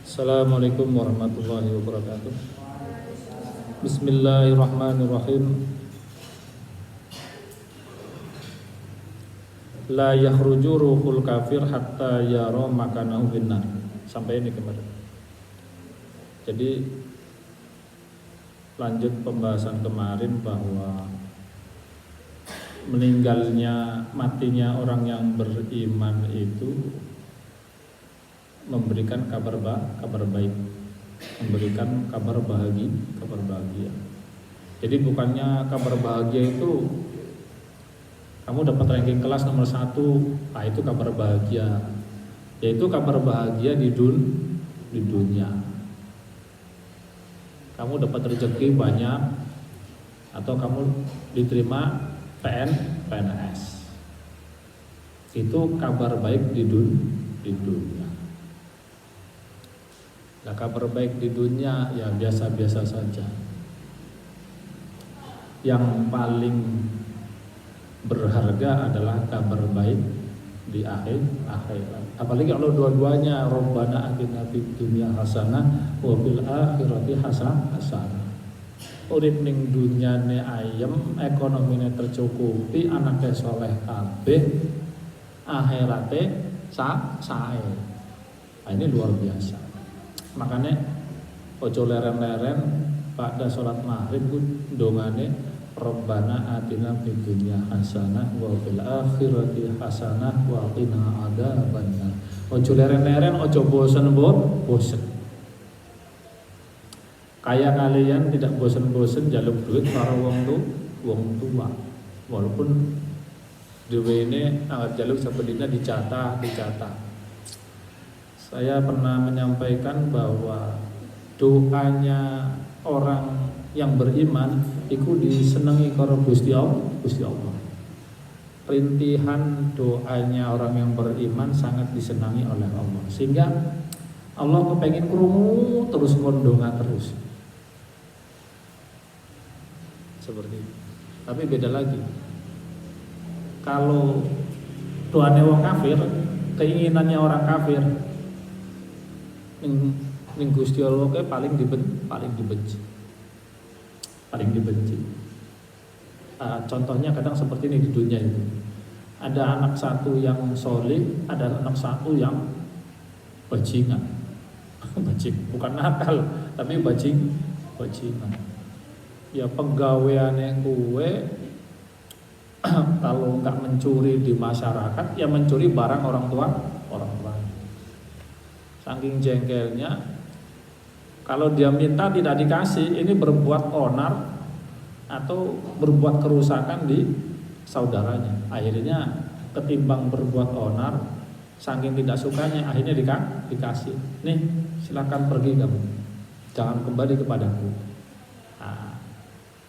Assalamualaikum warahmatullahi wabarakatuh. Bismillahirrahmanirrahim. La yakhruju ruhul kafir hatta yara makanahu finnar. Sampai ini kemarin. Jadi lanjut pembahasan kemarin bahwa matinya orang yang beriman itu memberikan kabar baik, memberikan kabar bahagia. Jadi bukannya kabar bahagia itu kamu dapat ranking kelas nomor 1, itu kabar bahagia. Yaitu kabar bahagia di dunia. Kamu dapat rezeki banyak atau kamu diterima PNS. Itu kabar baik di dunia. Nah, kabar baik di dunia ya biasa-biasa saja. Yang paling berharga adalah kabar baik di akhirat. Apalagi kalau dua-duanya Rabbana atina fid dunya hasanah wa fil akhirati hasanah. Urip ning dunyane ayem, ekonomine tercukupi, anake soleh kabeh, akhirate sae. Ini luar biasa. Makanya ojo leren-leren pada sholat maghrib dongane Rabbana atina fid dunya hasanah wa fil akhirati hasanah wa qina adzabannar. Ojo leren-leren, ojo bosen. Kayak kalian tidak bosen-bosen jaluk duit para wong tua. Walaupun duwe ini jaluk sabedina dicatat. Saya pernah menyampaikan bahwa doanya orang yang beriman itu disenangi karo Gusti Allah. Rintihan doanya orang yang beriman sangat disenangi oleh Allah. Sehingga Allah kepengen krungu terus kondonga terus. Seperti itu. Tapi beda lagi. Kalau doanya orang kafir, keinginannya orang kafir, ning Gusti Allah ke paling dibenci. Contohnya kadang seperti ini di dunia itu. Ada anak satu yang soleh, ada anak satu yang bajingan. Bukan nakal, tapi bajingan. Ya penggaweane gue kalau nggak mencuri di masyarakat, ya mencuri barang orang tua. Saking jengkelnya, kalau dia minta tidak dikasih, ini berbuat onar atau berbuat kerusakan di saudaranya. Akhirnya ketimbang berbuat onar, saking tidak sukanya, akhirnya dikasih. Nih, silakan pergi kamu, jangan kembali kepadaku.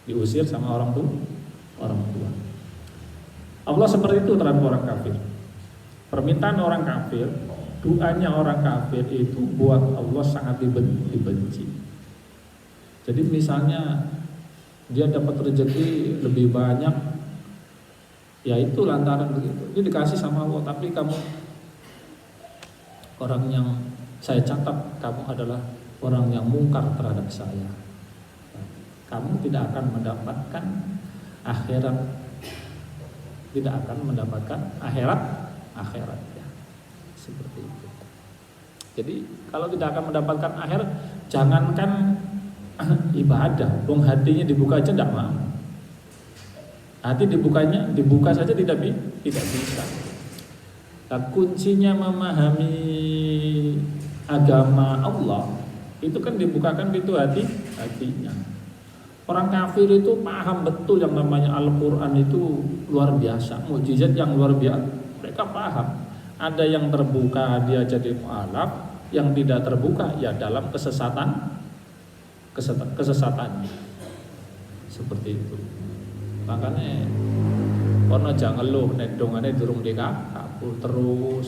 Diusir sama orang tua. Allah seperti itu terhadap orang kafir. Permintaan orang kafir, doanya orang kafir itu buat Allah sangat dibenci. Jadi misalnya dia dapat rezeki lebih banyak, ya itu lantaran begitu. Dia dikasih sama Allah, tapi kamu orang yang saya catat, kamu adalah orang yang mungkar terhadap saya. Kamu tidak akan mendapatkan akhirat, ya. Seperti itu. Jadi kalau tidak akan mendapatkan akhirat, jangankan ibadah, hatinya dibuka aja tidak mau. Hati dibuka saja tidak bisa. Nah, kuncinya memahami agama Allah itu kan dibukakan pintu hatinya. Orang kafir itu paham betul yang namanya Al-Quran itu luar biasa, mukjizat yang luar biasa. Mereka paham. Ada yang terbuka dia jadi mu'alaf, yang tidak terbuka ya dalam kesesatannya. Seperti itu. Makanya kono jangan ngeluh nek dongane durung dikabul terus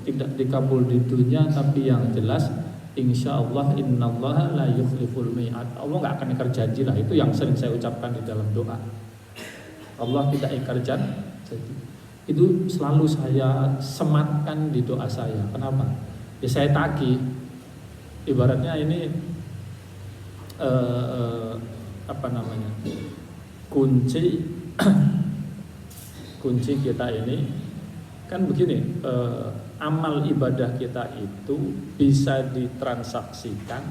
tidak dikabul di dunia, tapi yang jelas insyaallah innallaha la yukhliful mi'ad. Allah enggak akan ingkar janji lah, itu yang sering saya ucapkan di dalam doa. Allah tidak ingkar janji. Itu selalu saya sematkan di doa saya. Kenapa? Ya saya tagih. Ibaratnya ini apa namanya, kunci kunci kita ini kan begini, amal ibadah kita itu bisa ditransaksikan,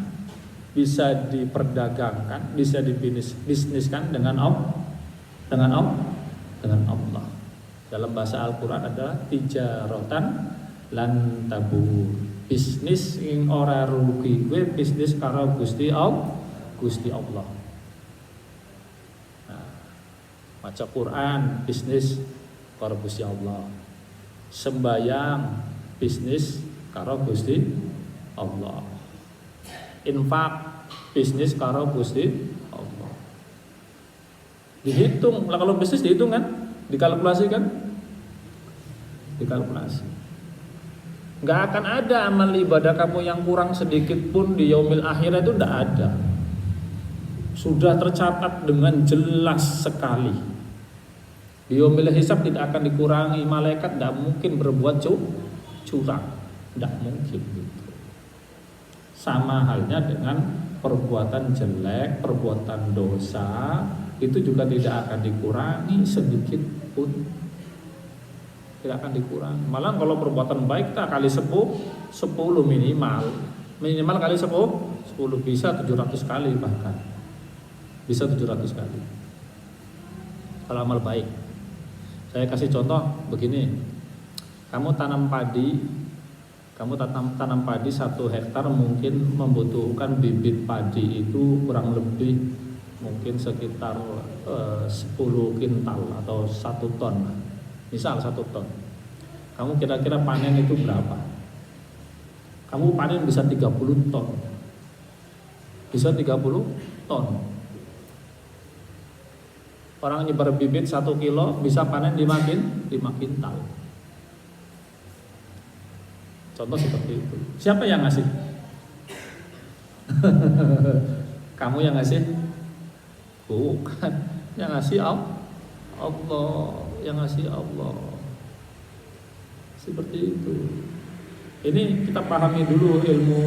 bisa diperdagangkan, bisa dibisniskan dengan Allah. Dalam bahasa Al-Quran adalah tijaratan lan tabur, bisnis ing ora rugi gue, bisnis karo Gusti Allah. Nah, maca Quran bisnis karo Gusti Allah, sembayang bisnis karo Gusti Allah, infak bisnis karo Gusti Allah. Dihitung, lah kalau bisnis dihitung kan, dikalkulasi kan, dikalkulasi. Nggak akan ada amal ibadah kamu yang kurang sedikit pun di yaumil akhir itu tidak ada. Sudah tercatat dengan jelas sekali. Di yaumil hisab tidak akan dikurangi, malaikat tidak mungkin berbuat curang, tidak mungkin gitu. Sama halnya dengan perbuatan jelek, perbuatan dosa, itu juga tidak akan dikurangi sedikit pun. Tidak akan dikurangi. Malah kalau perbuatan baik tak kali 10 minimal kali 10 bisa 700 kali, bahkan bisa 700 kali kalau amal baik. Saya kasih contoh begini, kamu tanam padi 1 hektar mungkin membutuhkan bibit padi itu kurang lebih mungkin sekitar 10 kintal atau 1 ton. Misal 1 ton. Kamu kira-kira panen itu berapa? Kamu panen bisa 30 ton. Bisa 30 ton. Orang nyebar bibit 1 kilo bisa panen 5 kintal. Contoh seperti itu. Siapa yang ngasih? Kamu yang ngasih? Bukan. Yang ngasih Allah. Yang ngasih Allah. Seperti itu. Ini kita pahami dulu ilmu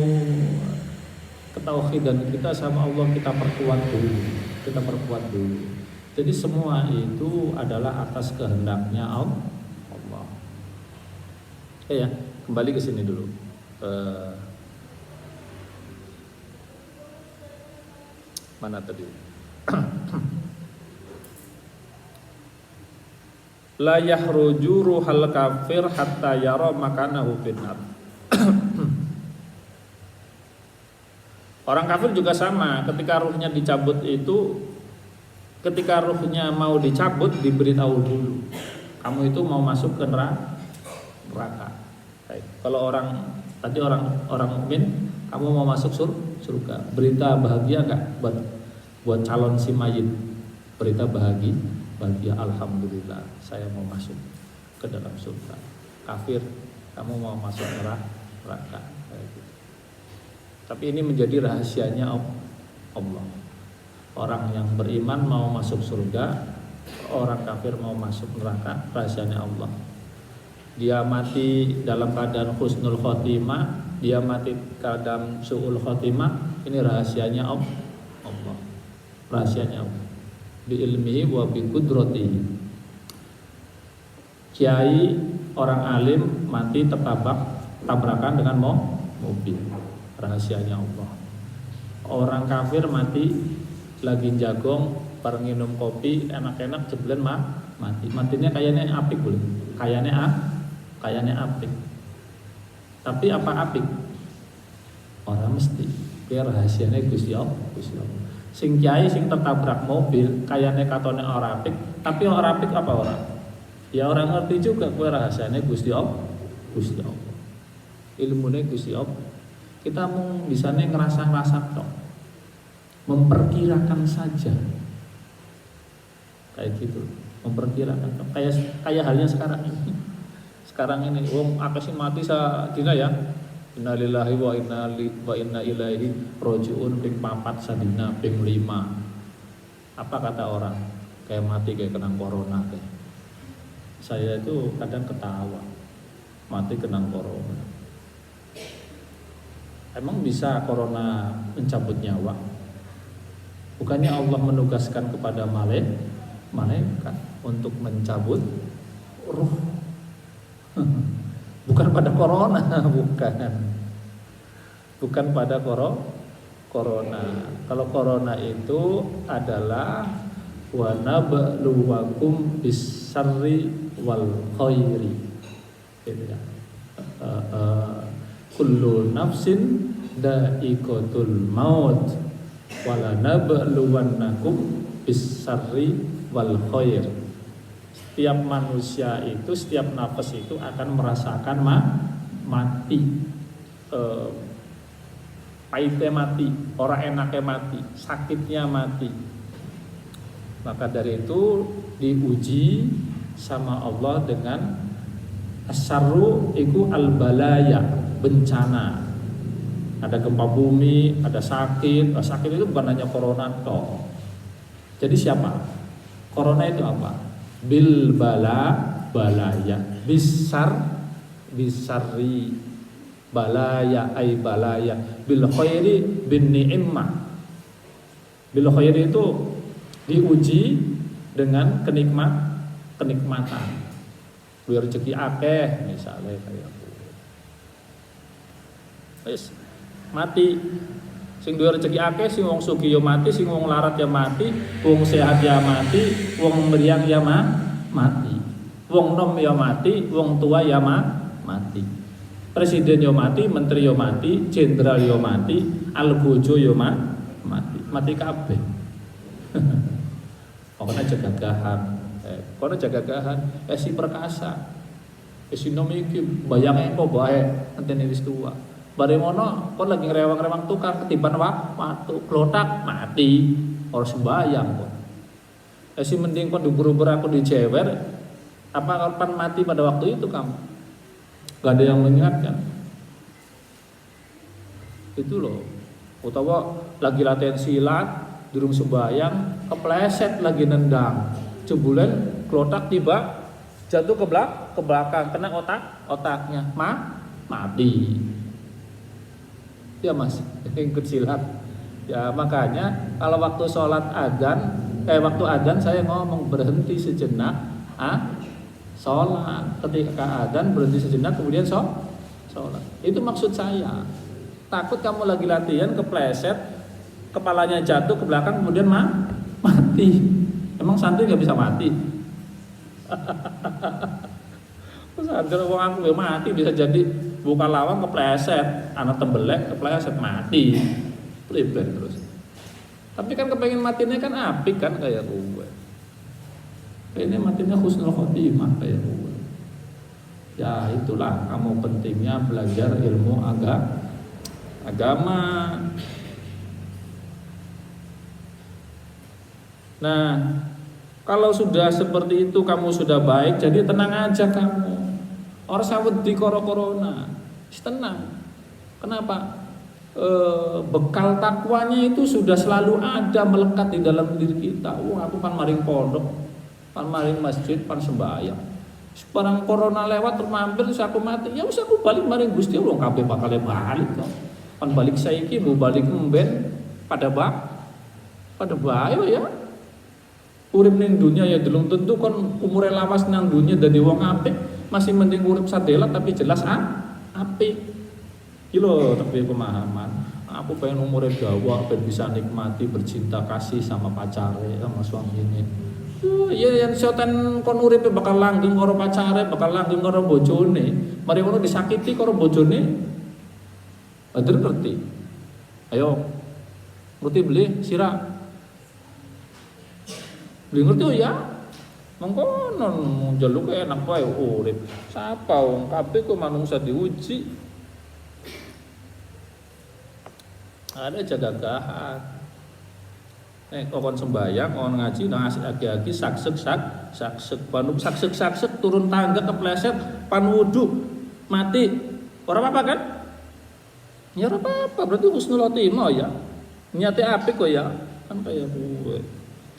ketauhidan kita sama Allah, kita perkuat dulu. Jadi semua itu adalah atas kehendaknya Allah. Ya, kembali ke sini dulu. Mana tadi? La yahruju ruhal kafir hatta yara makanahu finnar. Orang kafir juga sama, ketika ruhnya dicabut itu, ketika ruhnya mau dicabut diberitahu dulu, kamu itu mau masuk ke neraka. Kalau orang mukmin, kamu mau masuk surga, berita bahagia nggak buat calon si mayit? Berita bahagia, alhamdulillah saya mau masuk ke dalam surga. Kafir, kamu mau masuk neraka. Tapi ini menjadi rahasianya Allah. Orang yang beriman mau masuk surga, orang kafir mau masuk neraka, rahasianya Allah. Dia mati dalam keadaan husnul khotimah, dia mati keadaan su'ul khotimah, ini rahasianya Allah. Rahasianya Allah. Bi ilmihi wa bi qudratihi. Kiai orang alim mati tabrakan dengan mobil, rahasianya Allah. Orang kafir mati lagi jagong bareng minum kopi enak-enak jeblen mati. Matinya kayaknya apik boleh. Kayaknya apik. Tapi apa apik? Orang mesti. Dia rahasianya Gusti Allah. Sing kiai sing tertabrak mobil kayaknya katone ora apik, tapi ora apik apa orang? Ya orang ngerti juga kuwi rahasianya Gusti Allah. Ilmune Gusti Allah. Kita mau bisane ngerasa-ngerasa tok. Memperkirakan saja. Kayak gitu, memperkirakan tok. Kayak halnya sekarang ini. Sekarang ini wong akeh sing mati sadina ya. Innalillahi wa inna ilaihi rajiun ping 4 sadina ping 5. Apa kata orang? Kayak mati kayak kena corona kayak. Saya itu kadang ketawa. Mati kena corona. Emang bisa corona mencabut nyawa? Bukannya Allah menugaskan kepada malaikat untuk mencabut ruh. Bukan pada corona, bukan pada corona. Kalau corona itu adalah wa nabluwakum bis-syarri wal khairi. Gitu ya. Kullu nafsin dha'iqatul maut wala nabluwannakum bis-syarri wal khair. Setiap manusia itu, setiap nafas itu akan merasakan mati. Pahitnya mati, orang enaknya mati, sakitnya mati. Maka dari itu diuji sama Allah dengan asyarru iku al-balaya, bencana. Ada gempa bumi, ada sakit. Sakit itu bukan hanya corona toh. Jadi siapa? Corona itu apa? Bil balaya, bisarri balaya ay balaya, bil khairi bin ni'mah. Bil khairi itu diuji dengan kenikmatan. Biar rezeki akeh misalnya kayak wis mati. Sing duwe rezeki akeh, sing wong sugih ya mati, sing wong larat ya mati, wong sehat ya mati, wong meriang ya mati. Wong nom ya mati, wong tua ya mati. Presiden ya mati, menteri ya mati, jenderal ya mati, algojo ya mati. Mati kabeh. Pokoknya jaga gagahan. Kono jaga gagahan, si perkasa. Si nom iki bayange kok bae antene wis tua. Bare ngono kon lagi ngrewang-rewang tukang ketiban waktu klotak mati ora sembayang kok. Si mending kon diburu-buru aku dicewer apa kapan mati pada waktu itu kamu? Gak ada yang mengingatkan. Itu loh. Utawa lagi latihan silat, durung sembayang, kepleset lagi nendang. Jebulan klotak tiba jatuh ke belakang kena otaknya mati. Ya mas, ikut silat. Ya makanya kalau waktu sholat waktu adzan saya ngomong berhenti sejenak, sholat. Ketika adzan berhenti sejenak kemudian sholat. Itu maksud saya. Takut kamu lagi latihan kepleset, kepalanya jatuh ke belakang kemudian mati. Emang santri nggak bisa mati? Santri wong aku mati bisa jadi. Bukan lawang kepleset, anak tembelek kepleset mati, plebek terus. Tapi kan kepengen matinya kan apik kan kayak gue. Ini matinya husnul khotimah kayak gue. Ya itulah kamu pentingnya belajar ilmu agama. Nah, kalau sudah seperti itu kamu sudah baik, jadi tenang aja kamu. Orang sawet di corona, tenang. Kenapa? Bekal takwanya itu sudah selalu ada melekat di dalam diri kita. Aku pan maring pondok, pan maring masjid, pan sembahyang. Sekarang corona lewat termampir terus aku mati. Ya wis aku balik maring Gusti Allah kabeh bakal balik kok. Pan balik saiki mau balik mben pada bae ya. Urip ning dunia ya delung tentu kon umure lawas nang dunia dadi wong apik. Masih mending urip sadela tapi jelas apik. Iki lho tapi pemahaman. Aku pengen umure dawa, pengen bisa nikmati bercinta kasih sama pacare, sama suamine. Iya yang setan kon uripe bakal langgeng karo pacare, bakal langgeng karo bojone. Mari ngono disakiti karo bojone. Adur ngerti. Ayo. Ngerti beli sira. Beli ngerti oh ya? Mengkonon jaluk enak wae urip. Sapa wong kabeh kok manungsa diuji. Ada jaga gagahan. Kon sembayang, kon ngaji nang asik agi-agi saksek panuk saksek turun tangga kepleset pan wudu mati. Ora apa-apa kan? Ya ora apa-apa, berarti husnul khotimah ya. Niate apik kok ya. Kan kaya kowe.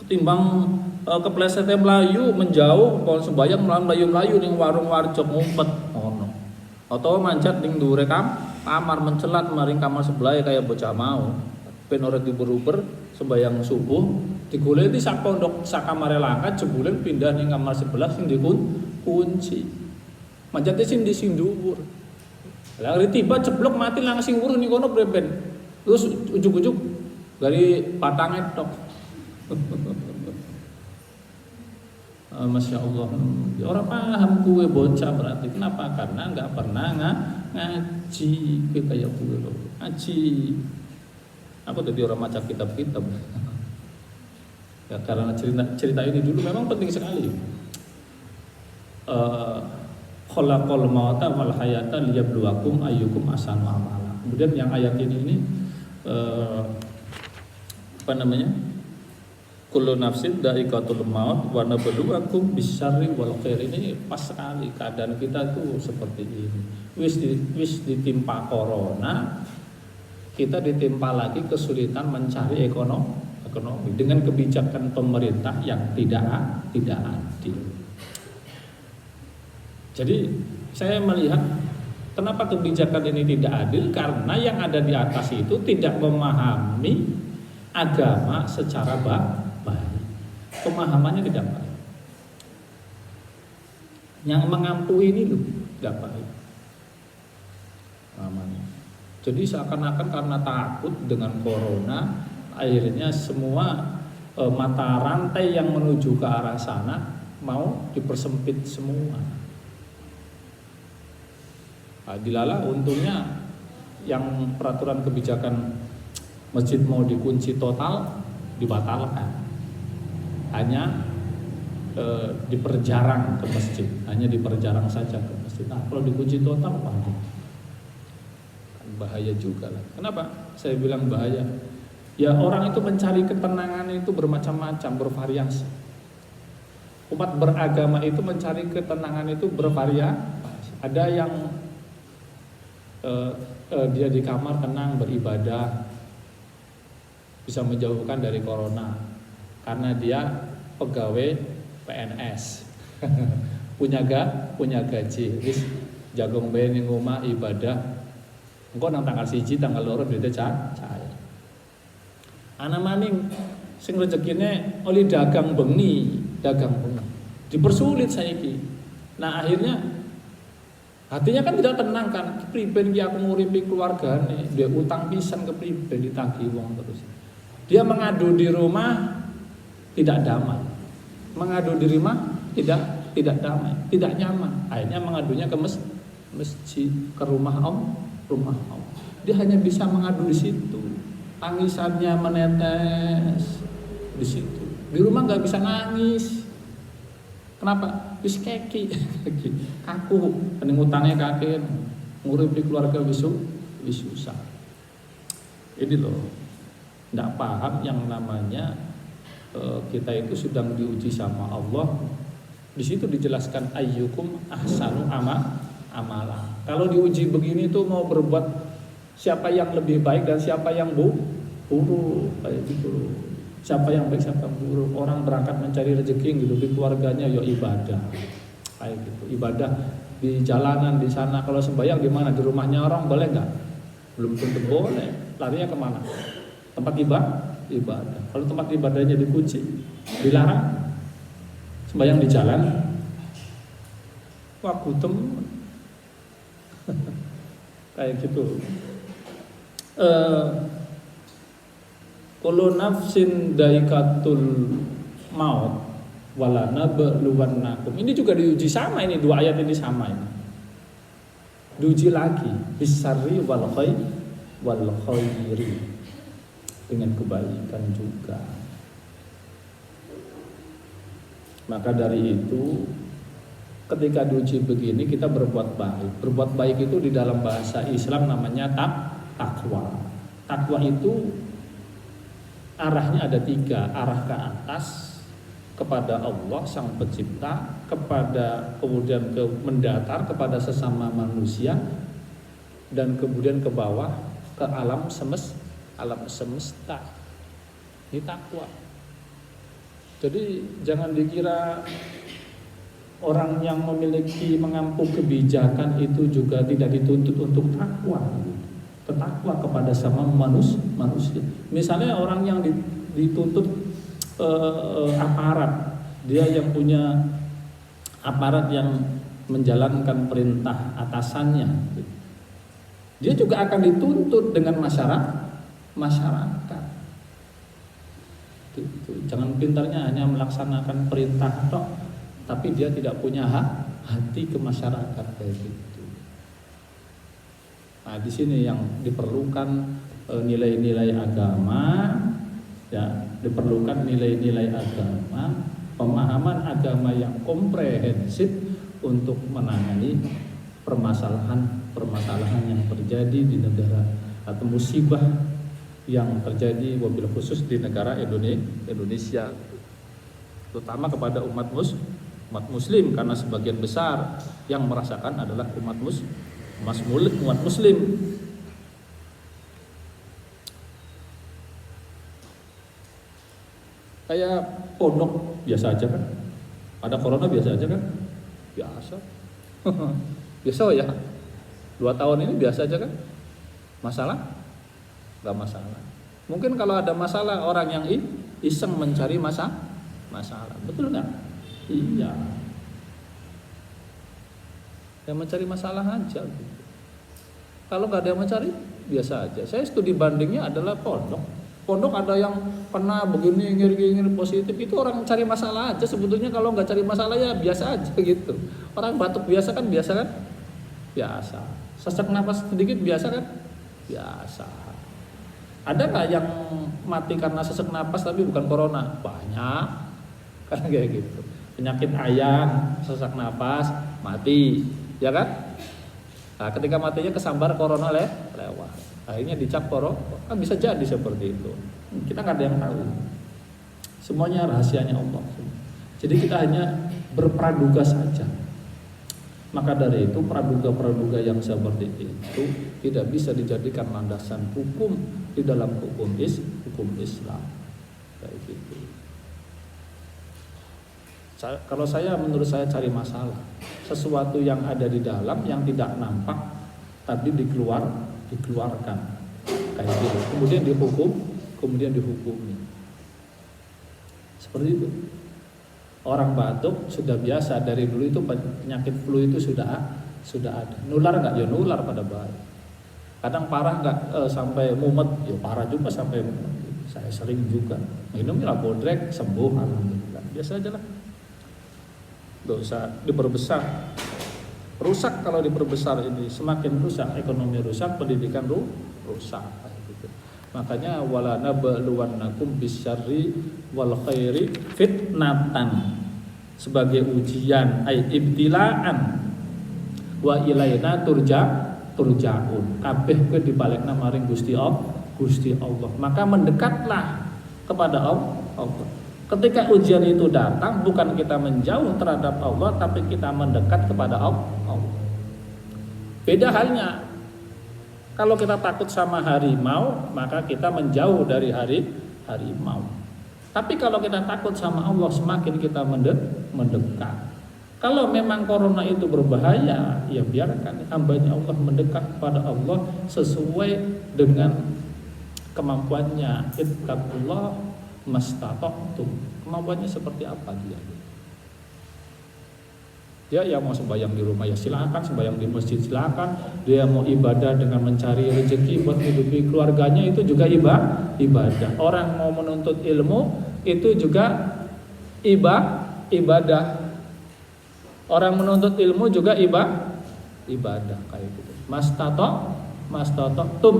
Ketimbang keplesetnya melayu menjauh kalau sembayang melayu ning warung warjok ngumpet ngono atau manjat ning dhuwure kamar mencelat maring kamar sebelah kayak bocah mau. Ben ora diuber-uber sembayang subuh digoleki sak pondok sak kamare langkat jebule pindah ning kamar sebelah sing dikunci. Manjate sing di sing dhuwur. Lah tiba jeblok mati langsung urun ning kono breben. Terus ujug-ujug dari patangnya tok. Masya Allah, orang paham kue bocah berarti kenapa? Karena nggak pernah ngaji kayak kue loh. Ngaji, aku tadi orang macam kitab-kitab. Ya, karena cerita ini dulu memang penting sekali. Khalaqal mauta wal hayata liyabluwakum ayyukum ahsanu amala. Kemudian yang ayat ini apa namanya? Kullu nafsin dha'iqatul maut wa nabluwakum bisyarri wal khair. Ini pas sekali keadaan kita tuh seperti ini. Wis ditimpa corona, kita ditimpa lagi kesulitan mencari ekonomi dengan kebijakan pemerintah yang tidak adil. Jadi saya melihat kenapa kebijakan ini tidak adil, karena yang ada di atas itu tidak memahami agama secara baik. Pemahamannya tidak baik. Yang mengampu ini loh tidak baik pemahamannya. Jadi seakan-akan karena takut dengan corona, akhirnya semua mata rantai yang menuju ke arah sana mau dipersempit semua. Dilala untungnya yang peraturan kebijakan masjid mau dikunci total dibatalkan. Hanya diperjarang ke masjid, hanya diperjarang saja ke masjid. Nah, kalau dikunci total, waduh, bahaya juga lah. Kenapa? Saya bilang bahaya. Ya orang itu mencari ketenangan itu bermacam-macam, bervariasi. Umat beragama itu mencari ketenangan itu bervariasi. Ada yang dia di kamar tenang beribadah, bisa menjauhkan dari corona. Karena dia pegawai PNS punya gaji, wis jagong bae ning omah ibadah. Engko nang tanggal 1 tanggal 2 duite cair. Ana maning sing rezekine oli dagang bengi. Dipersulit saiki. Nah, akhirnya hatinya kan tidak tenang kan. Kepriben ki aku nguripi keluargane, dia utang pisan kepriben ditagih wong terus. Dia mengadu di rumah tidak damai, mengadu di rumah tidak damai, tidak nyaman. Akhirnya mengadunya ke masjid, ke rumah Allah. Dia hanya bisa mengadu di situ, tangisannya menetes di situ. Di rumah nggak bisa nangis. Kenapa? Wis keki, kaku, pening utangnya kakek, nguripi keluarga wis susah. Ini loh, nggak paham yang namanya kita itu sedang diuji sama Allah. Di situ dijelaskan ayyukum ahsanu amala. Kalau diuji begini tuh mau berbuat siapa yang lebih baik dan siapa yang buruk kayak gitu. Siapa yang baik siapa yang buruk. Orang berangkat mencari rezeki ngidupi keluarganya ya ibadah. Kayak gitu. Ibadah di jalanan di sana, kalau sembahyang di mana? Di rumahnya orang boleh nggak? Belum tentu boleh. Larinya kemana? Tempat ibadah. Kalau tempat ibadahnya dikunci, dilarang sembahyang di jalan, wah gutem kayak gitu. Kullu nafsin dha'iqatul maut wala nabluwannakum. Ini juga diuji sama, ini dua ayat ini sama ini. Diuji lagi bisarri wal khairi, dengan kebaikan juga. Maka dari itu ketika diuji begini kita berbuat baik. Berbuat baik itu di dalam bahasa Islam namanya takwa. Takwa itu arahnya ada 3, arah ke atas kepada Allah Sang Pencipta, kemudian mendatar kepada sesama manusia, dan kemudian ke bawah ke alam semesta. Ini takwa. Jadi jangan dikira orang yang mengampu kebijakan itu juga tidak dituntut untuk takwa. bertakwa kepada sama manusia. Misalnya orang yang dituntut aparat, dia yang punya aparat yang menjalankan perintah atasannya, dia juga akan dituntut dengan masyarakat. Gitu. Jangan pintarnya hanya melaksanakan perintah tok, tapi dia tidak punya hati ke masyarakat kayak gitu. Nah, di sini yang diperlukan nilai-nilai agama, ya, diperlukan nilai-nilai agama, pemahaman agama yang komprehensif untuk menangani permasalahan yang terjadi di negara atau musibah yang terjadi wabil khusus di negara Indonesia, terutama kepada umat muslim, karena sebagian besar yang merasakan adalah umat muslim. Kayak pondok biasa aja kan, ada corona biasa aja kan, biasa. Biasa ya, 2 tahun ini biasa aja kan, masalah? Gak masalah. Mungkin kalau ada masalah orang yang iseng mencari masalah, betul nggak? Iya, yang mencari masalah aja gitu. Kalau nggak ada yang mencari, biasa aja. Saya studi bandingnya adalah pondok ada yang kena begini, ngiri positif, itu orang cari masalah aja. Sebetulnya kalau nggak cari masalah ya biasa aja gitu. Orang batuk biasa kan? Biasa. Sesak napas sedikit biasa kan? Biasa. Ada nggak yang mati karena sesak napas tapi bukan corona? Banyak, kan kayak gitu. Penyakit ayam, sesak napas, mati, ya kan? Nah, ketika matinya kesambar corona lewat, akhirnya dicap corona, kan bisa jadi seperti itu. Kita nggak ada yang tahu. Semuanya rahasianya Allah. Jadi kita hanya berpraduga saja. Maka dari itu praduga-praduga yang seperti itu tidak bisa dijadikan landasan hukum di dalam hukum Islam. Kayak gitu. Menurut saya cari masalah, sesuatu yang ada di dalam yang tidak nampak tapi dikeluarkan kayak gitu. Kemudian dihukumi. Seperti itu. Orang batuk sudah biasa dari dulu, itu penyakit flu itu sudah ada. Nular nggak? Ya nular pada bayi. Kadang parah nggak sampai mumet? Ya parah juga sampai mumet. Saya sering juga minum Labodrek, sembuh alhamdulillah. Biasa aja lah. Nggak usah diperbesar. Rusak kalau diperbesar ini, semakin rusak, ekonomi rusak, pendidikan rusak. Gitu. Makanya wala nabluwannakum bisyarri wal khairi fitnatan, sebagai ujian, ay ibtilaan, wa ilaina turja'un, kabeh ke dibalikna maring Gusti Allah. Maka mendekatlah kepada Allah. Ketika ujian itu datang, bukan kita menjauh terhadap Allah, tapi kita mendekat kepada Allah. Beda halnya, kalau kita takut sama harimau, maka kita menjauh dari harimau. Tapi kalau kita takut sama Allah, semakin kita mendekat. Kalau memang corona itu berbahaya, ya biarkan hambanya Allah mendekat kepada Allah sesuai dengan kemampuannya. Ittaqullah mastata'tum. Kemampuannya seperti apa dia? Dia yang mau sembahyang di rumah ya silakan, sembahyang di masjid silakan. Dia mau ibadah dengan mencari rezeki buat hidupi keluarganya, itu juga ibadah. Orang mau menuntut ilmu itu juga ibadah. Orang menuntut ilmu juga ibadah kayak gitu. Mastata'tum.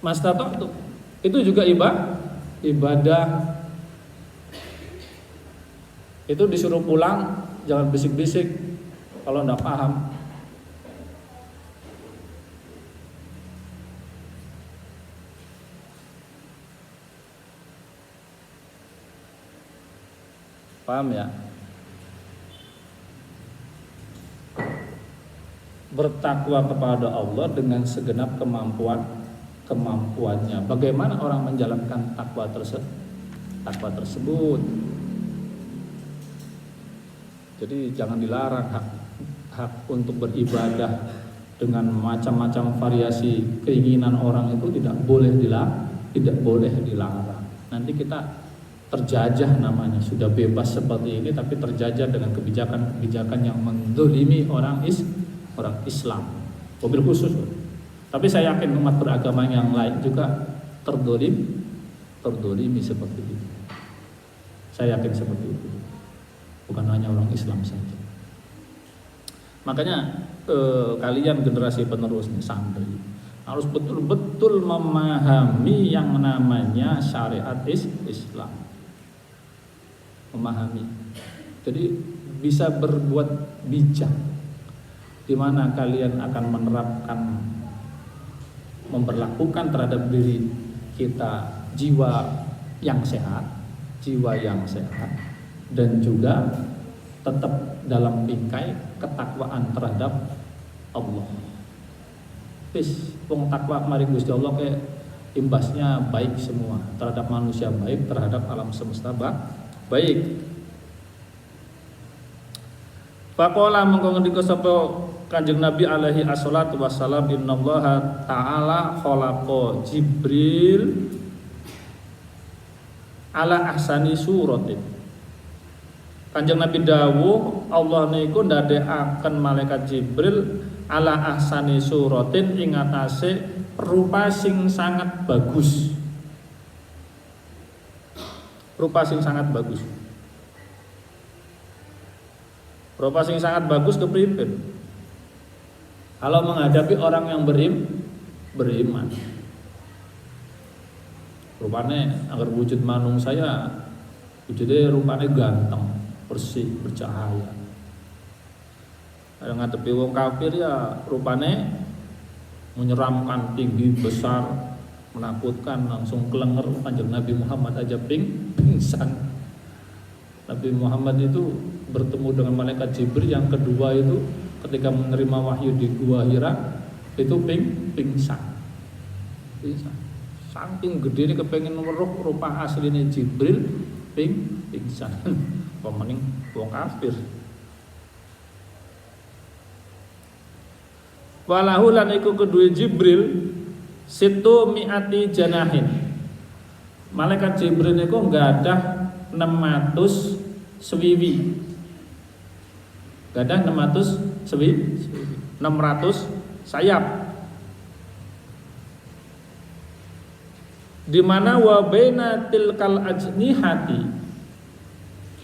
Mastata'tum itu juga ibadah. Itu disuruh pulang, jangan bisik-bisik kalau enggak paham. Paham ya? Bertakwa kepada Allah dengan segenap kemampuannya. Bagaimana orang menjalankan takwa tersebut? Jadi jangan dilarang hak untuk beribadah dengan macam-macam variasi keinginan orang itu tidak boleh dilarang. Nanti kita terjajah namanya, sudah bebas seperti ini tapi terjajah dengan kebijakan-kebijakan yang menzalimi orang Islam. Mobil khusus. Tapi saya yakin umat beragama yang lain juga terdolimi seperti itu. Saya yakin seperti itu. Bukan hanya orang Islam saja. Makanya kalian generasi penerus nih, santri harus betul-betul memahami yang namanya syariat Islam. Memahami. Jadi bisa berbuat bijak di mana kalian akan menerapkan, memperlakukan terhadap diri kita jiwa yang sehat, dan juga tetap dalam bingkai ketakwaan terhadap Allah. Wis wong takwa mari Gusti Allah kayak imbasnya baik semua, terhadap manusia baik, terhadap alam semesta baik. Faqala mengko ngendika sapa Kanjeng Nabi alaihi assalatu wassalam, innallaha ta'ala khalaqa Jibril ala ahsani suratin. Kanjeng Nabi dawuh Allah niku ndadekaken malaikat Jibril ala ahsani suratin ing atase rupa sing sangat bagus. Rupa sing sangat bagus. Rupa sing sangat bagus kepripun? Kalau menghadapi orang yang beriman, rupanya agar wujud manung saya, wujudnya rupanya ganteng, bersih, bercahaya. Ada ngadepi wong kafir ya rupanya menyeramkan, tinggi, besar, menakutkan, langsung kelenger. Kanjeng Nabi Muhammad aja pingsan. Nabi Muhammad itu bertemu dengan malaikat Jibril yang kedua itu ketika menerima wahyu di Gua Hira itu pingsan. Saking gede ini kepengen weruh rupa aslinya Jibril pingsan. Pemening wong kafir. Walahu lan iku kedue Jibril situ mi'ati janahin. Malaikat Jibril niku nggadah 600 swiwi. Gadah 600 sayap. Di mana wa baina tilkal ajnihati,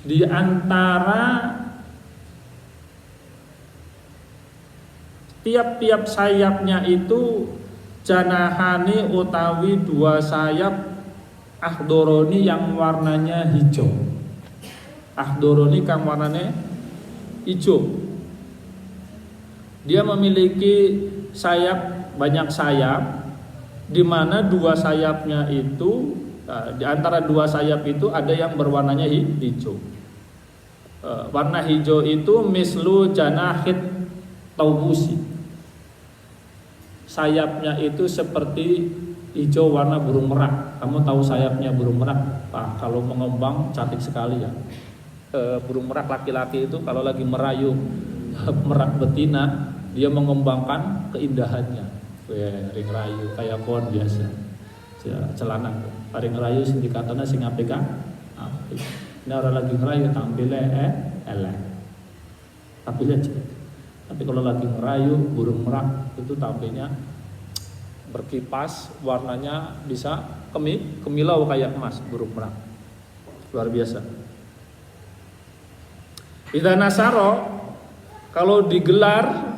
di antara tiap-tiap sayapnya itu janahani utawi dua sayap akhdoroni yang warnanya hijau. Akhdoroni kang warnanya hijau. Dia memiliki banyak sayap, di mana dua sayapnya itu di antara dua sayap itu ada yang berwarnanya hijau. Warna hijau itu mislu janahit taubusi. Sayapnya itu seperti hijau warna burung merak. Kamu tahu sayapnya burung merak? Kalau mengembang cantik sekali ya. Burung merak laki-laki itu kalau lagi merayu merak betina, dia mengembangkan keindahannya. Ring rayu kayak pohon biasa. Celana ring rayu sing dikatana sing apik. Ini orang lagi ngerayu tampilnya elek. Tampilnya jelek. Tapi kalau lagi ngerayu burung merak itu tampilnya berkipas, warnanya bisa kemilau kayak emas burung merak. Luar biasa. Idza nasaro, kalau digelar,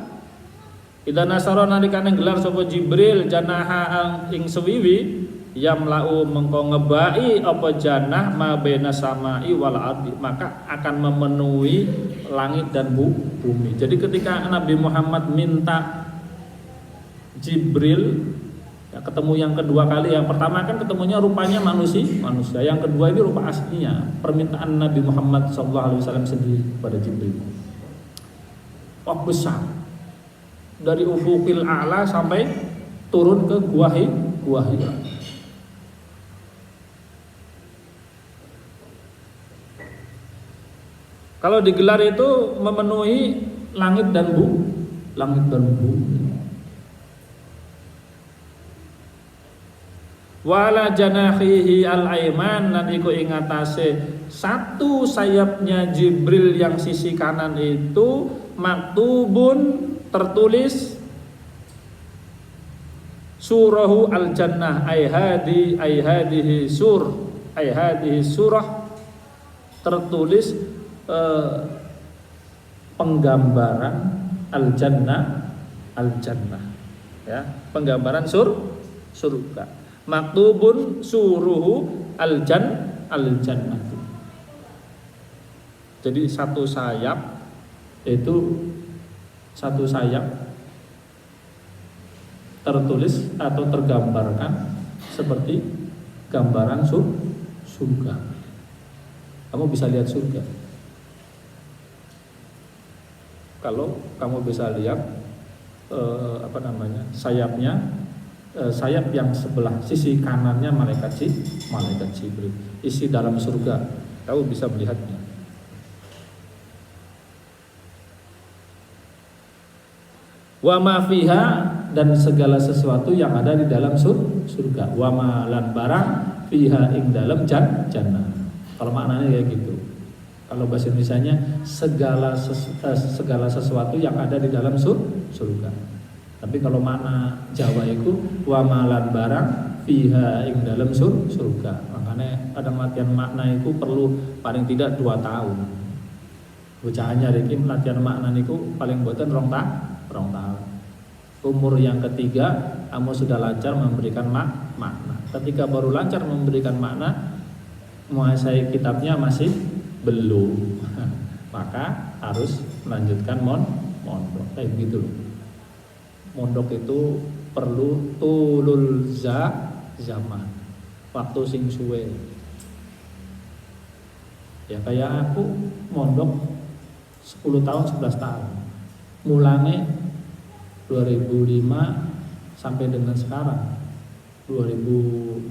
idza nasaro nalikane gelar sapa Jibril janaha ing sewiwi yamlau mengko ngebai apa janah ma baina samai wal ardi, maka akan memenuhi langit dan bumi. Jadi ketika Nabi Muhammad minta Jibril ya, ketemu yang kedua kali, yang pertama kan ketemunya rupanya manusia, yang kedua ini rupa aslinya, permintaan Nabi Muhammad SAW sendiri pada Jibril. Wah besar, dari ufukil a'la sampai turun ke Gua Hira. Kalau digelar itu memenuhi langit dan bumi. Wala janahihi al-aiman, lan iku ing atase satu sayapnya Jibril yang sisi kanan itu maktubun tertulis surahu al-jannah ay hadhihi surah, tertulis penggambaran al-jannah ya, penggambaran surga. Maktubun suruhu al-jannah. Jadi satu sayap tertulis atau tergambarkan seperti gambaran surga. Kamu bisa lihat surga. Kalau kamu bisa lihat sayap yang sebelah sisi kanannya malaikat Jibril, isi dalam surga, kamu bisa melihatnya. Wa ma fiha, dan segala sesuatu yang ada di dalam surga. Wa ma lan barang fiha ing dalam jannah. Kalau maknanya kayak gitu. Kalau bahasa Indonesianya segala sesuatu yang ada di dalam surga. Tapi kalau makna Jawa itu wa malan barang fiha ing dalam surga. Makanya kadang latihan makna itu perlu paling tidak 2 tahun. Bocahannya iki latihan makna niku paling boten rong tahun. Umur yang ketiga kamu sudah lancar memberikan makna. Ketika baru lancar memberikan makna, menguasai kitabnya masih belum. Maka harus melanjutkan mondok. Kayak gitu loh. Mondok itu perlu tulul zaman, waktu sing suwe. Ya kayak aku mondok 10 tahun 11 tahun, mulane 2005 sampai dengan sekarang 2021,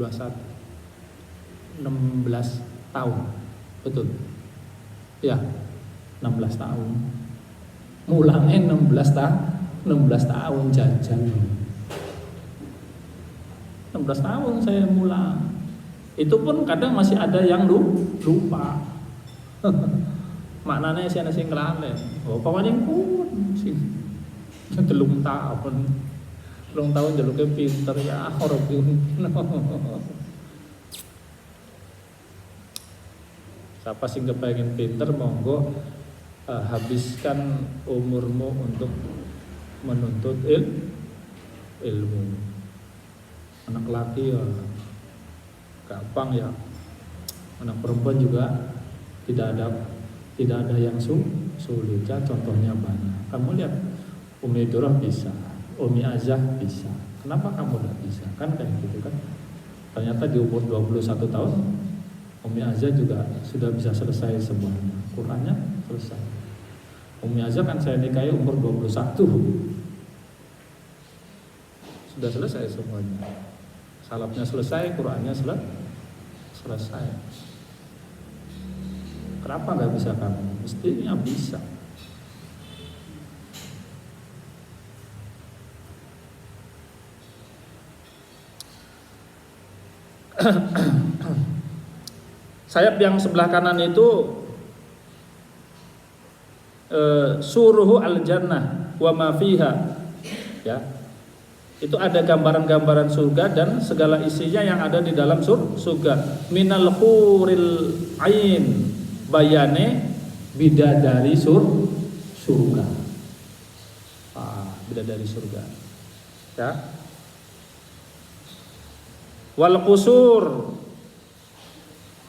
16 tahun, betul? Ya, 16 tahun. Mulane 16 tahun jajan. 16 tahun saya mulai. Itu pun kadang masih ada yang lupa. Maknanya sih sing kelalen. Oh, paling pun sing 3 tahun. 3 tahun jaluke pinter ya ora Siapa sing kepengin pinter monggo habiskan umurmu untuk menuntut ilmu. Anak laki ya gampang ya, anak perempuan juga tidak ada yang sulit ya. Contohnya banyak. Kamu lihat Umi Durrah bisa, Umi Azah bisa. Kenapa kamu tidak bisa? Kan kayak gitu kan. Ternyata di umur 21 tahun Umi Azah juga sudah bisa selesai semuanya. Qurannya selesai. Umi Azah kan saya nikahi umur 21. Sudah selesai semuanya. Salafnya selesai, Qurannya selesai. Kenapa nggak bisa kamu? Mestinya bisa. Sayap yang sebelah kanan itu suruhu al-jannah wa ma fiha, ya. Itu ada gambaran-gambaran surga dan segala isinya yang ada di dalam surga. Minal huril ain, bayane bidadari surga. Bidadari surga. Ya. Wal qusur,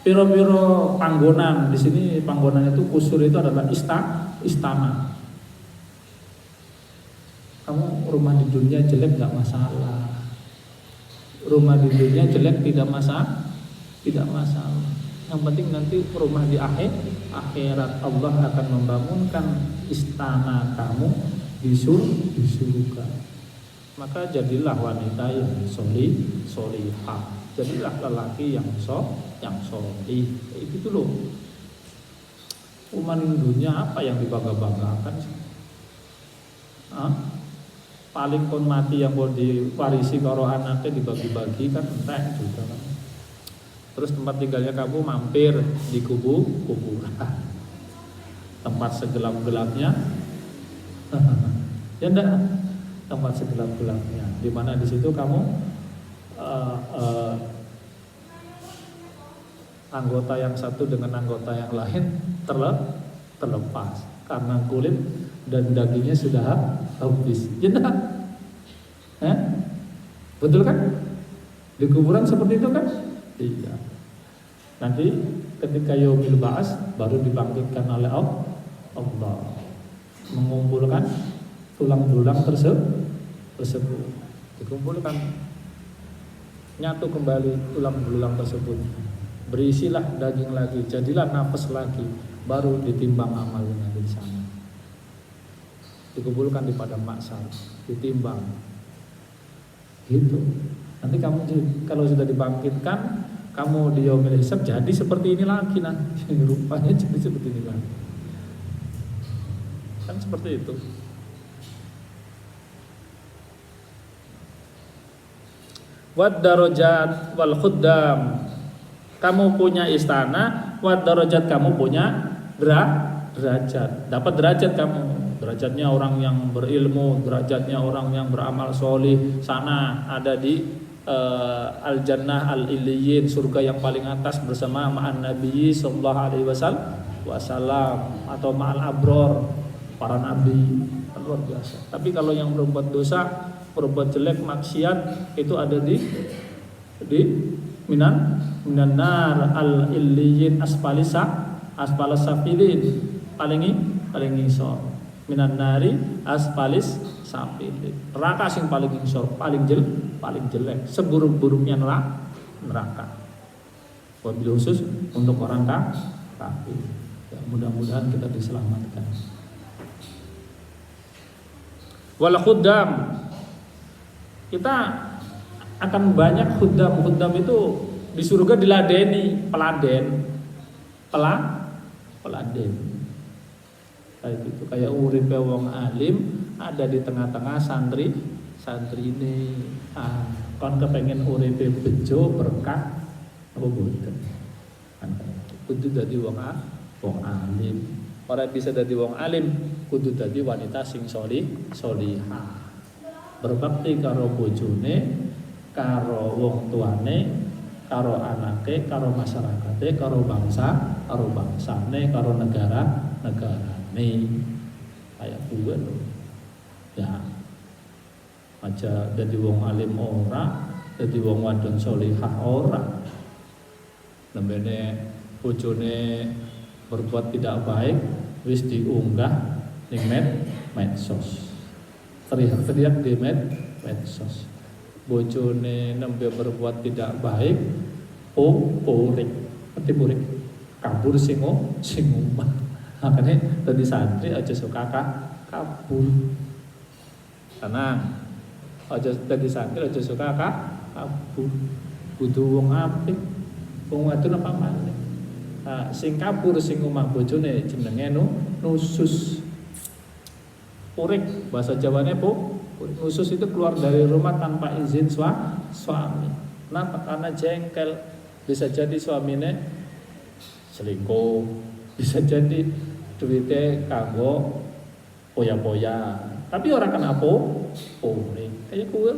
piro-piro panggonan. Di sini panggonan itu, kusur itu adalah istana. Kamu rumah di dunia jelek gak masalah. Rumah di dunia jelek tidak masalah. Yang penting nanti rumah di akhirat Allah akan membangunkan istana kamu di surga. Maka jadilah wanita yang solihah. Jadilah lelaki yang solih. Itu loh. Rumah di dunia apa yang dibangga-banggakan sih? Paling kon mati yang mau diwarisi karo anaknya dibagi-bagi kan entek juga kan. Terus tempat tinggalnya kamu mampir di kuburan. Tempat segelap-gelapnya ya enggak, tempat segelap-gelapnya di mana di situ kamu anggota yang satu dengan anggota yang lain terlepas karena kulit dan dagingnya sudah habis. Ya enggak? Betul kan? Di kuburan seperti itu kan? Iya. Nanti ketika yaumil ba'ats baru dibangkitkan oleh Allah, mengumpulkan tulang-tulang tersebut dikumpulkan, nyatu kembali tulang-tulang tersebut, berisilah daging lagi, jadilah nafas lagi, baru ditimbang amalnya di sana. Dikumpulkan di padang mahsyar, ditimbang. Gitu. Nanti kamu kalau sudah dibangkitkan, kamu di yaumil hisab jadi seperti ini lagi nanti. Rupanya jadi seperti ini lagi. Kan seperti itu. Wad darajat wal khuddam. Kamu punya istana, wad darajat kamu punya derajat. Dapat derajat kamu. Derajatnya orang yang berilmu, derajatnya orang yang beramal solih. Sana ada di al-jannah al-illiyin, surga yang paling atas bersama ma'an nabi sallallahu alaihi wasallam atau ma'al abror, para nabi. Luar biasa. Tapi kalau yang berbuat dosa, berbuat jelek, maksiat, itu ada di minan nar al-illiyin asfalis safilin, paling ngisor. Minan nari asfalis safilin, neraka sing paling ngisor, paling jelek, seburuk-buruknya neraka. Wabil khusus untuk orang kafir. Ya, mudah-mudahan kita diselamatkan. Wal khuddam, kita akan banyak khuddam itu di surga diladeni, peladen. Kayak gitu, kayak uripe wong alim ada di tengah-tengah santri ini. Kon kepengen uripe bejo berkah apa boten. Kudu dadi wong alim. Ora bisa dadi wong alim, kudu dadi wanita sing sholihah. Berbakti karo bojone, karo wong tuane, karo anake, karo masyarakate, karo bangsane, karo negarane. Kayak gue loh. Ya. Aja dadi wong alim ora, dadi wong wadon sholihah ora. Lembene bojone berbuat tidak baik wis diunggah ning medsos. Teriak-teriak di medsos. Bojone nembe berbuat tidak baik, purik, kabur sing omah. Makanya tadi santri aja suka kabur. Tenang. Aja tadi santri aja suka kabur. Kudu wong apik, wong wadon apa maneh. Sing kabur sing omah bojone jenenge nusus. Purik bahasa Jawane nusus itu keluar dari rumah tanpa izin suami. Kenapa? Karena jengkel. Bisa jadi suaminya selingkuh, bisa jadi duitnya kanggo poya-poya. Tapi orang kenapa? Purik. Kayak gue.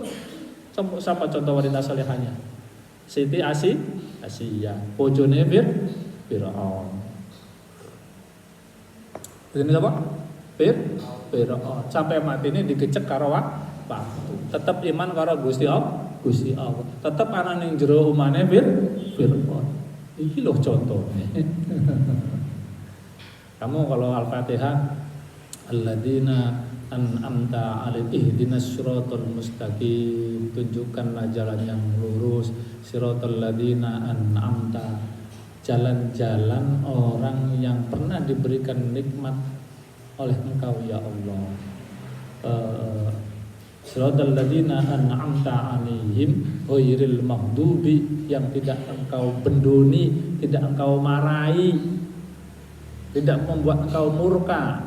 Siapa contoh wanita salehahnya? Siti Asia. Bojone Fir'aun. Ini apa? Fir'aun. Sampai mati ini digecek karo batu. Tetap iman karo Gusti Allah. Tetap ana ning jero umane Fir'aun. Iki loh contohnya. Kamu kalau Al-Fatihah alladzina an'amta 'alaihim ihdinas siratal mustaqim, tunjukkanlah jalan yang lurus, siratal ladzina an'amta, jalan-jalan orang yang pernah diberikan nikmat oleh Engkau ya Allah. Siratal ladzina an'amta 'alaihim ghairil maghdubi, yang tidak Engkau bendoni, tidak Engkau marahi, tidak membuat Engkau murka,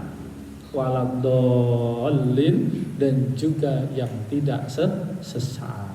waladhdallin, dan juga yang tidak sesat.